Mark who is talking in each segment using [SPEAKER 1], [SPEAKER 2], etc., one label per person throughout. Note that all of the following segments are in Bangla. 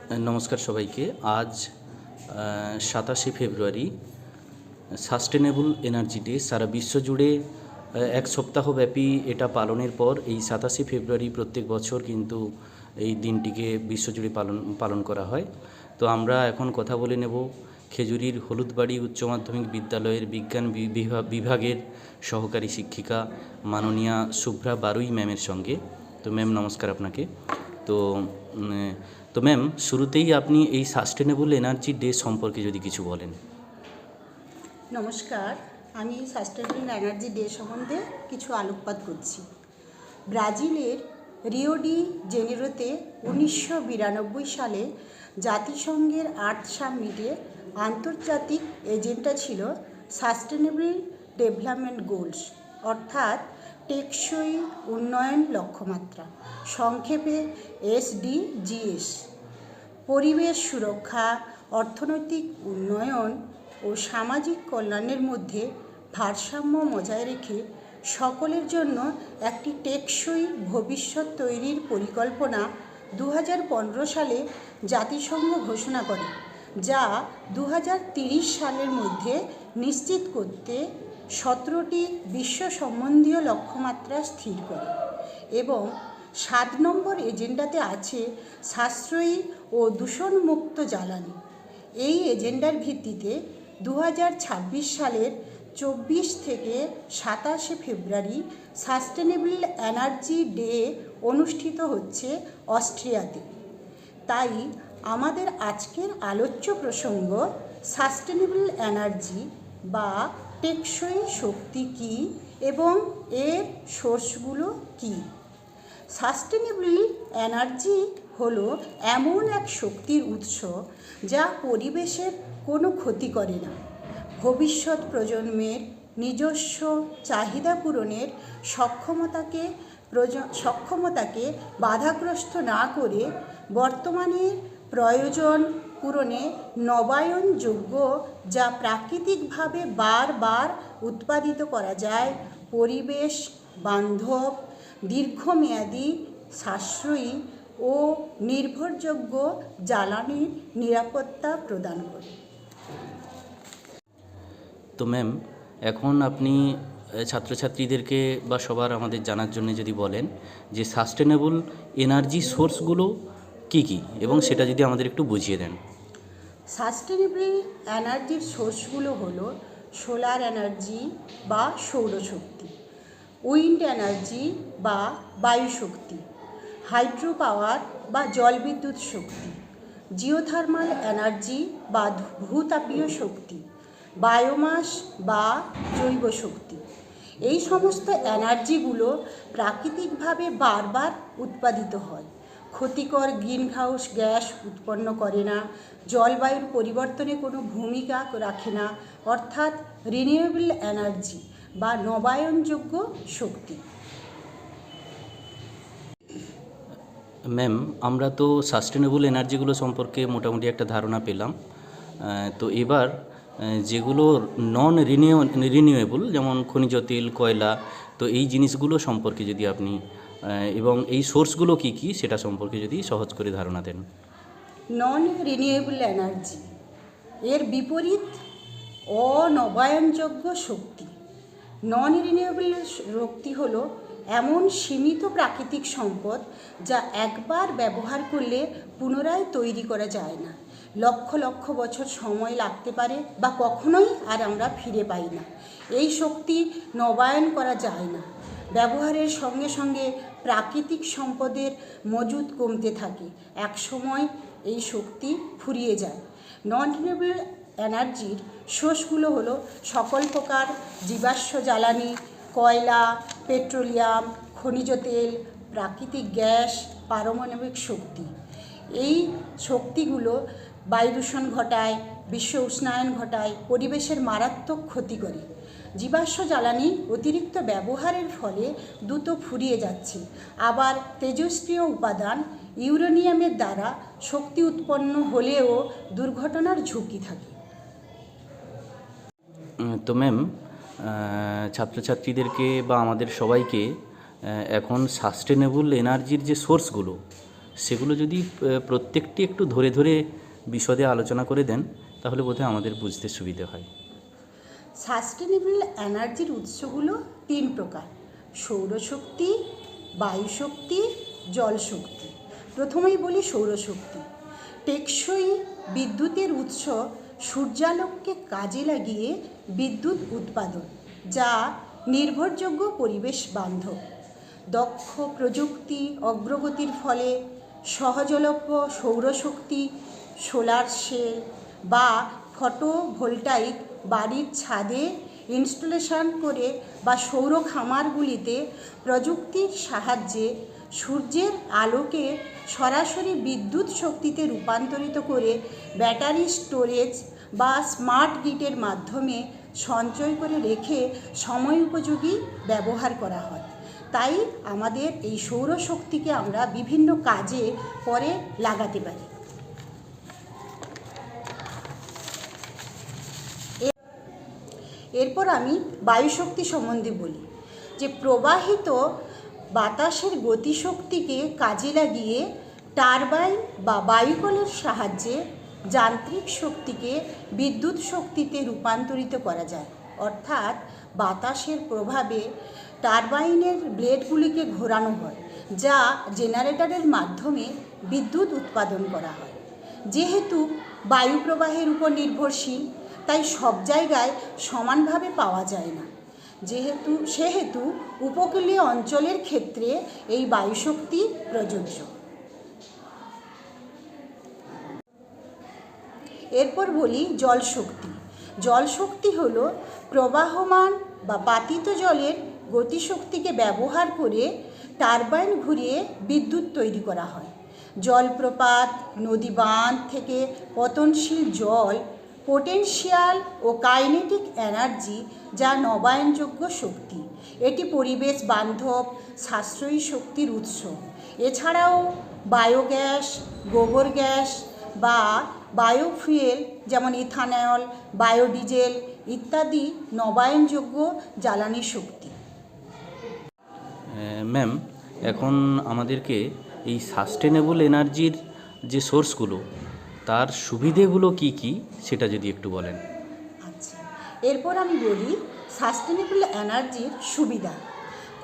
[SPEAKER 1] নমস্কার সবাইকে। আজ 27শে ফেব্রুয়ারি সাস্টেনেবল এনার্জি ডে। সারা বিশ্ব জুড়ে এক সপ্তাহব্যাপী এটা পালনের পর এই 27শে ফেব্রুয়ারি প্রত্যেক বছর কিন্তু এই দিনটিকে বিশ্বজুড়ে পালন করা হয়। তো আমরা এখন কথা বলে নেব খেজুরির হলুদবাড়ি উচ্চ মাধ্যমিক বিদ্যালয়ের বিজ্ঞান বিভাগের সহকারী শিক্ষিকা মাননীয়া শুভ্রা বারুই ম্যামের সঙ্গে। তো ম্যাম, নমস্কার আপনাকে। তো তো ম্যাম, শুরুতেই আপনি এই সাস্টেনেবল এনার্জি ডে সম্পর্কে যদি কিছু বলেন।
[SPEAKER 2] নমস্কার, আমি সাস্টেনেবল এনার্জি ডে সম্বন্ধে কিছু আলোকপাত করছি। ব্রাজিলের রিও ডি জেনেরোতে 1992 সালে জাতিসংঘের আর্থ সামিটে আন্তর্জাতিক এজেন্ডা ছিল সাস্টেনেবল ডেভেলপমেন্ট গোলস, অর্থাৎ টেকসই উন্নয়ন লক্ষ্যমাত্রা, সংক্ষেপে SDGs। পরিবেশ সুরক্ষা, অর্থনৈতিক উন্নয়ন ও সামাজিক কল্যাণের মধ্যে ভারসাম্য বজায় রেখে সকলের জন্য একটি টেকসই ভবিষ্যৎ তৈরির পরিকল্পনা 2015 সালে জাতিসংঘ ঘোষণা করে, যা 2030 সালের মধ্যে নিশ্চিত করতে 17টি বিশ্ব সম্বন্ধীয় লক্ষ্যমাত্রা স্থির করে। এবং 7 নম্বর এজেন্ডাতে আছে সাশ্রয়ী ও দূষণমুক্ত জ্বালানি। এই এজেন্ডার ভিত্তিতে 2026 সালের 24 থেকে 27শে ফেব্রুয়ারি সাস্টেনেবল এনার্জি ডে অনুষ্ঠিত হচ্ছে অস্ট্রিয়াতে। তাই আমাদের আজকের আলোচ্য প্রসঙ্গ সাস্টেনেবল এনার্জি বা টেকসই শক্তি কী এবং এর সোর্সগুলো কী। সাস্টেনেবল এনার্জি হলো এমন এক শক্তির উৎস যা পরিবেশের কোনো ক্ষতি করে না, ভবিষ্যৎ প্রজন্মের নিজস্ব চাহিদা পূরণের সক্ষমতাকে বাধাগ্রস্ত না করে বর্তমানের প্রয়োজন পূরণে নবায়নযোগ্য, যা প্রাকৃতিকভাবে বারবার উৎপাদিত করা যায়, পরিবেশ বান্ধব, দীর্ঘমেয়াদী, সাশ্রয়ী ও নির্ভরযোগ্য জ্বালানির নিরাপত্তা প্রদান করে।
[SPEAKER 1] তো ম্যাম, এখন আপনি ছাত্রছাত্রীদেরকে বা সবার আমাদের জানার জন্য যদি বলেন যে সাস্টেনেবল এনার্জি সোর্সগুলো কী কী, এবং সেটা যদি আমাদের একটু বুঝিয়ে দেন।
[SPEAKER 2] সাস্টেনেবল এনার্জির সোর্সগুলো হলো সোলার এনার্জি বা সৌরশক্তি, উইন্ড এনার্জি বা বায়ুশক্তি, হাইড্রো পাওয়ার বা জলবিদ্যুৎ শক্তি, জিওথার্মাল এনার্জি বা ভূতাপীয় শক্তি, বায়োমাস বা জৈব শক্তি। এই সমস্ত এনার্জিগুলো প্রাকৃতিকভাবে বারবার উৎপাদিত হয়, ক্ষতিকর গ্রিনহাউস গ্যাস উৎপন্ন করে না, জলবায়ুর পরিবর্তনে কোনো ভূমিকা রাখে না, অর্থাৎ রিনিউয়েবল এনার্জি বা নবায়নযোগ্য শক্তি।
[SPEAKER 1] ম্যাম, আমরা তো সাস্টেনেবল এনার্জিগুলো সম্পর্কে মোটামুটি একটা ধারণা পেলাম। তো এবার যেগুলো নন রিনিউয়েবল, যেমন খনিজ তেল, কয়লা, তো এই জিনিসগুলো সম্পর্কে যদি আপনি এবং এই সোর্সগুলো কী কী সেটা সম্পর্কে যদি সহজ করে ধারণা দেন।
[SPEAKER 2] নন রিনিউয়েবল এনার্জি এর বিপরীত অনবায়নযোগ্য শক্তি। নন রিনিউয়েবল শক্তি হলো এমন সীমিত প্রাকৃতিক সম্পদ যা একবার ব্যবহার করলে পুনরায় তৈরি করা যায় না, লক্ষ লক্ষ বছর সময় লাগতে পারে বা কখনোই আর আমরা ফিরে পাই না। এই শক্তি নবায়ন করা যায় না, ব্যবহারের সঙ্গে সঙ্গে প্রাকৃতিক সম্পদের মজুদ কমতে থাকে, একসময় এই শক্তি ফুরিয়ে যায়। নন রিনিউয়েবল এনার্জির সোর্সগুলো হলো সকল প্রকার জীবাশ্ম জ্বালানি, কয়লা, পেট্রোলিয়াম, খনিজ তেল, প্রাকৃতিক গ্যাস, পারমাণবিক শক্তি। এই শক্তিগুলো বায়ু দূষণ ঘটায়, বিশ্ব উষ্ণায়ন ঘটায়, পরিবেশের মারাত্মক ক্ষতি করে। জীবাশ্ম জ্বালানি অতিরিক্ত ব্যবহারের ফলে দ্রুত ফুরিয়ে যাচ্ছে। আবার তেজস্ক্রিয় উপাদান ইউরেনিয়ামের দ্বারা শক্তি উৎপন্ন হলেও দুর্ঘটনার ঝুঁকি থাকে।
[SPEAKER 1] তো ম্যাম, ছাত্রছাত্রীদেরকে বা আমাদের সবাইকে এখন সাস্টেনেবল এনার্জির যে সোর্সগুলো সেগুলো যদি প্রত্যেকটি একটু ধরে ধরে বিশদে আলোচনা করে দেন তাহলে বোধহয় আমাদের বুঝতে সুবিধে হয়।
[SPEAKER 2] সাস্টেনেবল এনার্জির উৎসগুলো 3 প্রকার: সৌরশক্তি, বায়ুশক্তি, জলশক্তি। প্রথমেই বলি সৌরশক্তি। টেকসই বিদ্যুতের উৎস সূর্যালোককে কাজে লাগিয়ে বিদ্যুৎ উৎপাদন, যা নির্ভরযোগ্য পরিবেশ বান্ধব। দক্ষ প্রযুক্তি অগ্রগতির ফলে সহজলভ্য সৌরশক্তি, সোলার সেল বা ফটোভোল্টাইক বাড়ির ছাদে ইনস্টলেশন করে বা সৌর খামারগুলিতে প্রযুক্তির সাহায্যে সূর্যের আলোকে সরাসরি বিদ্যুৎ শক্তিতে রূপান্তরিত করে ব্যাটারি স্টোরেজ বা স্মার্ট গ্রিডের মাধ্যমে সঞ্চয় করে রেখে সময় উপযোগী ব্যবহার করা হয়। তাই আমাদের এই সৌরশক্তিকে আমরা বিভিন্ন কাজে পরে লাগাতে পারি। এরপর আমি বায়ুশক্তি সম্বন্ধে বলি যে প্রবাহিত বাতাসের গতিশক্তিকে কাজে লাগিয়ে টারবাইন বা বায়ুকলের সাহায্যে যান্ত্রিক শক্তিকে বিদ্যুৎ শক্তিতে রূপান্তরিত করা যায়। অর্থাৎ বাতাসের প্রভাবে টারবাইনের ব্লেডগুলিকে ঘোরানো হয়, যা জেনারেটরের মাধ্যমে বিদ্যুৎ উৎপাদন করা হয়। যেহেতু বায়ু প্রবাহের উপর নির্ভরশীল, তাই সব জায়গায় সমানভাবে পাওয়া যায় না। সেহেতু উপকূলীয় অঞ্চলের ক্ষেত্রে এই বায়ুশক্তি প্রযোজ্য। এরপর বলি জলশক্তি। জলশক্তি হলো প্রবাহমান বা পাতিত জলের গতিশক্তিকে ব্যবহার করে টারবাইন ঘুরিয়ে বিদ্যুৎ তৈরি করা হয়। জলপ্রপাত, নদী বাঁধ থেকে পতনশীল জল পোটেনশিয়াল ও কাইনেটিক এনার্জি, যা নবায়নযোগ্য শক্তি। এটি পরিবেশ বান্ধব সাশ্রয়ী শক্তির উৎস। এছাড়াও বায়োগ্যাস, গোবর গ্যাস বা বায়োফুয়েল যেমন ইথানল, বায়োডিজেল ইত্যাদি নবায়নযোগ্য জ্বালানি শক্তি।
[SPEAKER 1] ম্যাম, এখন আমাদেরকে এই সাস্টেনেবল এনার্জির যে সোর্সগুলো তার সুবিধেগুলো কি কি সেটা যদি একটু বলেন।
[SPEAKER 2] আচ্ছা, এরপর আমি বলি সাস্টেনেবল এনার্জির সুবিধা।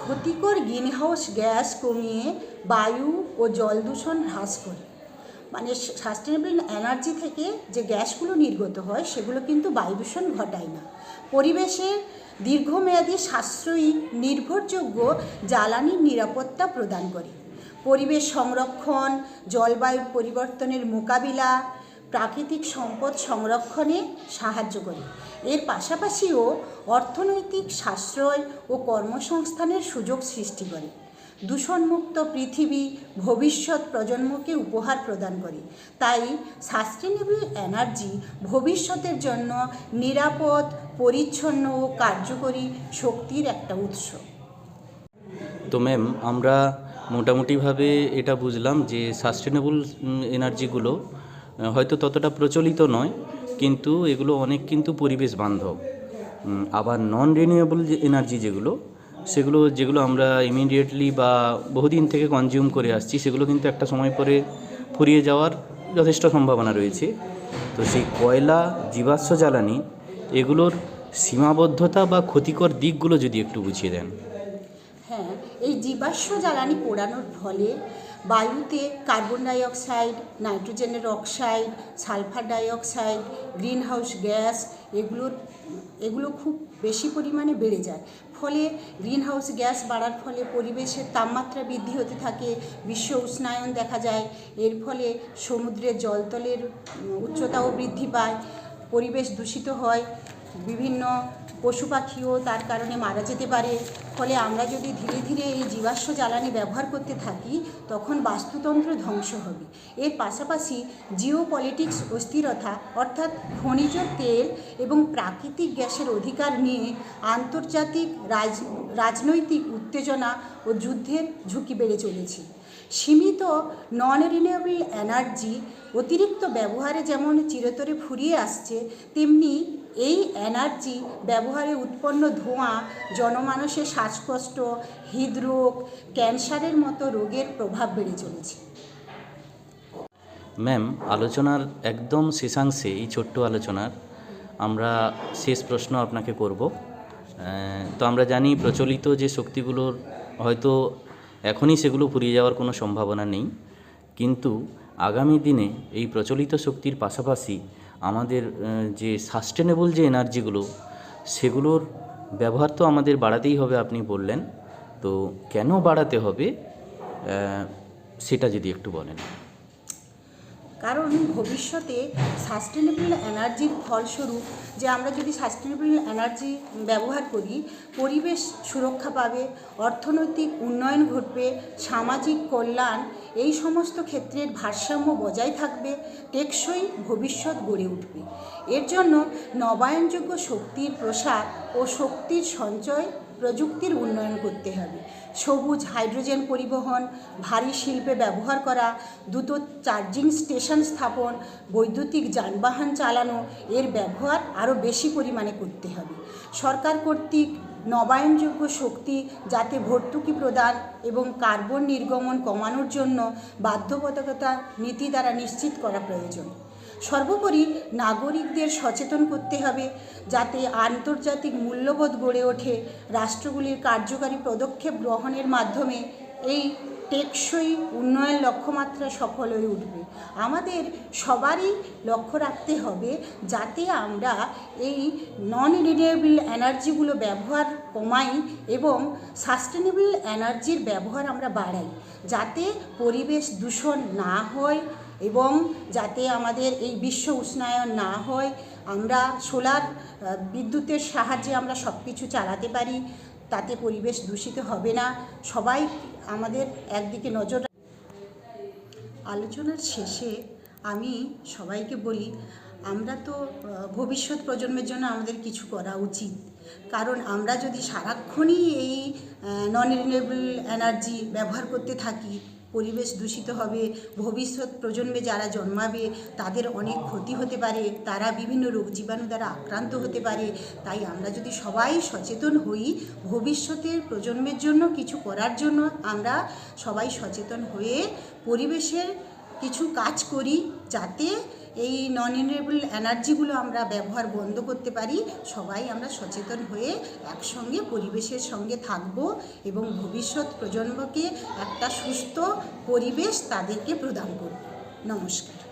[SPEAKER 2] ক্ষতিকর গ্রিনহাউস গ্যাস কমিয়ে বায়ু ও জল দূষণ হ্রাস করে। মানে সাস্টেনেবল এনার্জি থেকে যে গ্যাসগুলো নির্গত হয় সেগুলো কিন্তু বায়ু দূষণ ঘটায় না। পরিবেশের দীর্ঘমেয়াদী সাশ্রয়ী নির্ভরযোগ্য জ্বালানির নিরাপত্তা প্রদান করে। পরিবেশ সংরক্ষণ, জলবায়ুর পরিবর্তনের মোকাবিলা, প্রাকৃতিক সম্পদ সংরক্ষণে সাহায্য করে। এর পাশাপাশিও অর্থনৈতিক সাশ্রয় ও কর্মসংস্থানের সুযোগ সৃষ্টি করে। দূষণমুক্ত পৃথিবী ভবিষ্যৎ প্রজন্মকে উপহার প্রদান করে। তাই সাস্টেনেবল এনার্জি ভবিষ্যতের জন্য নিরাপদ, পরিচ্ছন্ন ও কার্যকরী শক্তির একটা উৎস।
[SPEAKER 1] তো ম্যাম, আমরা মোটামুটিভাবে এটা বুঝলাম যে সাস্টেনেবল এনার্জিগুলো হয়তো ততটা প্রচলিত নয়, কিন্তু এগুলো অনেক কিন্তু পরিবেশ বান্ধব। আবার নন রিনিউয়েবল যে এনার্জি যেগুলো আমরা ইমিডিয়েটলি বা বহুদিন থেকে কনজিউম করে আসছি, সেগুলো কিন্তু একটা সময় পরে ফুরিয়ে যাওয়ার যথেষ্ট সম্ভাবনা রয়েছে। তো সেই কয়লা, জীবাশ্ম জ্বালানি এগুলোর সীমাবদ্ধতা বা ক্ষতিকর দিকগুলো যদি একটু বুঝিয়ে দেন।
[SPEAKER 2] হ্যাঁ, এই জীবাশ্ম জ্বালানি পোড়ানোর ফলে বায়ুতে কার্বন ডাইঅক্সাইড, নাইট্রোজেনের oxide, sulphur dioxide, greenhouse gas এগুলো খুব বেশি পরিমাণে বেড়ে যায়। ফলে গ্রিনহাউস গ্যাস বাড়ার ফলে পরিবেশের তাপমাত্রা বৃদ্ধি হতে থাকে, বিশ্ব উষ্ণায়ন দেখা যায়। এর ফলে সমুদ্রের জলতলের উচ্চতাও বৃদ্ধি পায়, পরিবেশ দূষিত হয়, বিভিন্ন পশু পাখিও তার কারণে মারা যেতে পারে। ফলে আমরা যদি ধীরে ধীরে এই জীবাশ্ম জ্বালানি ব্যবহার করতে থাকি তখন বাস্তুতন্ত্র ধ্বংস হবে। এর পাশাপাশি জিওপলিটিক্স অস্থিরতা, অর্থাৎ খনিজ তেল এবং প্রাকৃতিক গ্যাসের অধিকার নিয়ে আন্তর্জাতিক রাজনৈতিক উত্তেজনা ও যুদ্ধের ঝুঁকি বেড়ে চলেছে। সীমিত নন রিনিউয়েবল এনার্জি অতিরিক্ত ব্যবহারে যেমন চিরতরে ফুরিয়ে আসছে, তেমনি এই এনার্জি ব্যবহারে উৎপন্ন ধোঁয়া জনমানসে শ্বাসকষ্ট, হৃদরোগ, ক্যান্সারের মতো রোগের প্রভাব বেড়ে চলেছে।
[SPEAKER 1] ম্যাম, আলোচনার একদম শেষাংশে এই ছোট্ট আলোচনার আমরা শেষ প্রশ্ন আপনাকে করব। তো আমরা জানি প্রচলিত যে শক্তিগুলোর হয়তো এখনই সেগুলো ফুরিয়ে যাওয়ার কোনো সম্ভাবনা নেই, কিন্তু আগামী দিনে এই প্রচলিত শক্তির পাশাপাশি আমাদের যে সাস্টেনেবল যে এনার্জিগুলো সেগুলোর ব্যবহার তো আমাদের বাড়াতেই হবে, আপনি বললেন। তো কেন বাড়াতে হবে সেটা যদি একটু বলেন।
[SPEAKER 2] কারণ ভবিষ্যতে সাস্টেনেবল এনার্জির ফলস্বরূপ যে আমরা যদি সাস্টেনেবল এনার্জি ব্যবহার করি, পরিবেশ সুরক্ষা পাবে, অর্থনৈতিক উন্নয়ন ঘটবে, সামাজিক কল্যাণ, এই সমস্ত ক্ষেত্রের ভারসাম্য বজায় থাকবে, টেকসই ভবিষ্যৎ গড়ে উঠবে। এর জন্য নবায়নযোগ্য শক্তির প্রসার ও শক্তির সঞ্চয় প্রযুক্তির উন্নয়ন করতে হবে। সবুজ হাইড্রোজেন পরিবহন, ভারী শিল্পে ব্যবহার করা, দ্রুত চার্জিং স্টেশন স্থাপন, বৈদ্যুতিক যানবাহন চালানো, এর ব্যবহার আরও বেশি পরিমাণে করতে হবে। সরকার কর্তৃক নবায়নযোগ্য শক্তি যাতে ভর্তুকি প্রদান এবং কার্বন নির্গমন কমানোর জন্য বাধ্যবাধকতা নীতি দ্বারা নিশ্চিত করা প্রয়োজন। সর্বোপরি নাগরিকদের সচেতন করতে হবে যাতে আন্তর্জাতিক মূল্যবোধ গড়ে ওঠে। রাষ্ট্রগুলির কার্যকারী পদক্ষেপ গ্রহণের মাধ্যমে এই টেকসই উন্নয়ন লক্ষ্যমাত্রা সফল হয়ে উঠবে। আমাদের সবারই লক্ষ্য রাখতে হবে যাতে আমরা এই নন রিনিউয়েবল এনার্জিগুলো ব্যবহার কমাই এবং সাস্টেনেবল এনার্জির ব্যবহার আমরা বাড়াই, যাতে পরিবেশ দূষণ না হয় এবং যাতে আমাদের এই বিশ্ব উষ্ণায়ন না হয়। আমরা সোলার বিদ্যুতের সাহায্যে আমরা সব কিছু চালাতে পারি, তাতে পরিবেশ দূষিত হবে না। সবাই আমাদের একদিকে নজর। আলোচনার শেষে আমি সবাইকে বলি, আমরা তো ভবিষ্যৎ প্রজন্মের জন্য আমাদের কিছু করা উচিত, কারণ আমরা যদি সারাক্ষণই এই নন রিনিউয়েবল এনার্জি ব্যবহার করতে থাকি, পরিবেশ দূষিত হবে, ভবিষ্যৎ প্রজন্মে যারা জন্মাবে তাদের অনেক ক্ষতি হতে পারে, তারা বিভিন্ন রোগ জীবাণু দ্বারা আক্রান্ত হতে পারে। তাই আমরা যদি সবাই সচেতন হই, ভবিষ্যতের প্রজন্মের জন্য কিছু করার জন্য আমরা সবাই সচেতন হয়ে পরিবেশের কিছু কাজ করি, যাতে এই নন রিনিউয়েবল এনার্জিগুলো আমরা ব্যবহার বন্ধ করতে পারি। সবাই আমরা সচেতন হয়ে একসঙ্গে পরিবেশের সঙ্গে থাকব এবং ভবিষ্যৎ প্রজন্মকে একটা সুস্থ পরিবেশ তাদেরকে প্রদান করব। নমস্কার।